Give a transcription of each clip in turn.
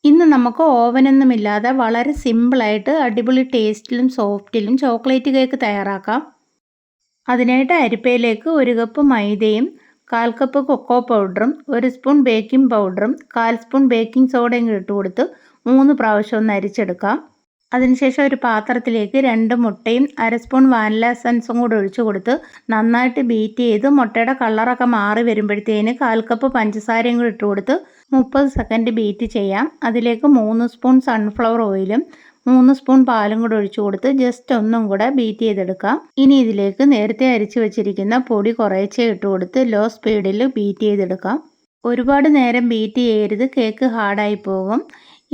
ഇന്ന് നമുക്ക് ഓവനൊന്നുമില്ലാതെ വളരെ സിമ്പിളായിട്ട് അടിപൊളി ടേസ്റ്റിലും സോഫ്റ്റിലും ചോക്ലേറ്റ് കേക്ക് തയ്യാറാക്കാം. അതിനായിട്ട് അരിപ്പയിലേക്ക് 1 കപ്പ് മൈദയും 1/4 കപ്പ് കൊക്കോ പൗഡറും 1 സ്പൂൺ ബേക്കിംഗ് പൗഡറും 1/4 സ്പൂൺ ബേക്കിംഗ് സോഡയും ഇട്ട് കൊടുത്ത് 3 പ്രാവശ്യം ഒന്ന് അരിച്ചെടുക്കാം. അതിനുശേഷം ഒരു പാത്രത്തിലേക്ക് 2 മുട്ടയും 1/2 സ്പൂൺ വാനില എസൻസും കൂടി ഒഴിച്ചു കൊടുത്ത് നന്നായിട്ട് ബീറ്റ് ചെയ്ത് മുട്ടയുടെ കളറൊക്കെ മാറി വരുമ്പോഴത്തേന് 1/4 കപ്പ് പഞ്ചസാരയും കൂടി ഇട്ട് കൊടുത്ത് 30 സെക്കൻഡ് ബീറ്റ് ചെയ്യാം. അതിലേക്ക് 3 സ്പൂൺ സൺഫ്ലവർ ഓയിലും 3 സ്പൂൺ പാലും കൂടി ഒഴിച്ചു കൊടുത്ത് ജസ്റ്റ് ഒന്നും കൂടെ ബീറ്റ് ചെയ്തെടുക്കാം. ഇനി ഇതിലേക്ക് നേരത്തെ അരിച്ചു വെച്ചിരിക്കുന്ന പൊടി കുറേശ്ശെ ഇട്ട് കൊടുത്ത് ലോ സ്പീഡിൽ ബീറ്റ് ചെയ്തെടുക്കാം. ഒരുപാട് നേരം ബീറ്റ് ചെയ്യരുത്, കേക്ക് ഹാർഡായി പോകും.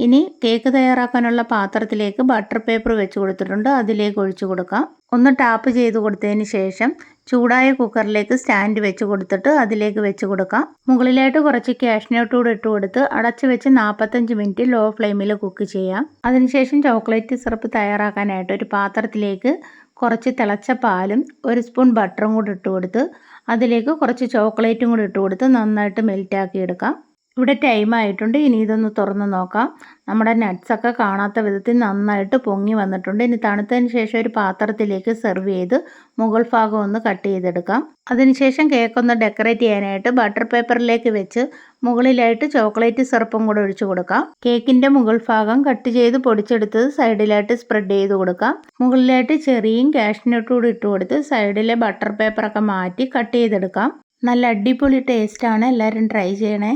ഇനി കേക്ക് തയ്യാറാക്കാനുള്ള പാത്രത്തിലേക്ക് ബട്ടർ പേപ്പർ വെച്ച് കൊടുത്തിട്ടുണ്ട്, അതിലേക്ക് ഒഴിച്ചു കൊടുക്കാം. ഒന്ന് ടാപ്പ് ചെയ്ത് കൊടുത്തതിന് ശേഷം ചൂടായ കുക്കറിലേക്ക് സ്റ്റാൻഡ് വെച്ച് കൊടുത്തിട്ട് അതിലേക്ക് വെച്ച് കൊടുക്കാം. മുകളിലായിട്ട് കുറച്ച് കാഷ്നട്ട് കൂടെ ഇട്ട് കൊടുത്ത് അടച്ച് വെച്ച് 45 മിനിറ്റ് ലോ ഫ്ലെയിമിൽ കുക്ക് ചെയ്യാം. അതിനുശേഷം ചോക്ലേറ്റ് സിറപ്പ് തയ്യാറാക്കാനായിട്ട് ഒരു പാത്രത്തിലേക്ക് കുറച്ച് തിളച്ച പാലും 1 സ്പൂൺ ബട്ടറും കൂടി ഇട്ട് കൊടുത്ത് അതിലേക്ക് കുറച്ച് ചോക്ലേറ്റും കൂടി ഇട്ട് കൊടുത്ത് നന്നായിട്ട് മെൽറ്റാക്കി എടുക്കാം. ഇവിടെ ടൈം ആയിട്ടുണ്ട്. ഇനി ഇതൊന്ന് തുറന്ന് നോക്കാം. നമ്മുടെ നട്ട്സൊക്കെ കാണാത്ത വിധത്തിൽ നന്നായിട്ട് പൊങ്ങി വന്നിട്ടുണ്ട്. ഇനി തണുത്തതിന് ശേഷം ഒരു പാത്രത്തിലേക്ക് സെർവ് ചെയ്ത് മുകൾ ഭാഗം ഒന്ന് കട്ട് ചെയ്തെടുക്കാം. അതിനുശേഷം കേക്ക് ഒന്ന് ഡെക്കറേറ്റ് ചെയ്യാനായിട്ട് ബട്ടർ പേപ്പറിലേക്ക് വെച്ച് മുകളിലായിട്ട് ചോക്ലേറ്റ് സിറപ്പും കൂടെ ഒഴിച്ചു കൊടുക്കാം. കേക്കിൻ്റെ മുകൾ ഭാഗം കട്ട് ചെയ്ത് പൊടിച്ചെടുത്തത് സൈഡിലായിട്ട് സ്പ്രെഡ് ചെയ്ത് കൊടുക്കാം. മുകളിലായിട്ട് ചെറിയും കാഷ്നട്ടും കൂടി ഇട്ട് കൊടുത്ത് സൈഡിലെ ബട്ടർ പേപ്പറൊക്കെ മാറ്റി കട്ട് ചെയ്തെടുക്കാം. നല്ല അടിപൊളി ടേസ്റ്റാണ്. എല്ലാവരും ട്രൈ ചെയ്യണേ.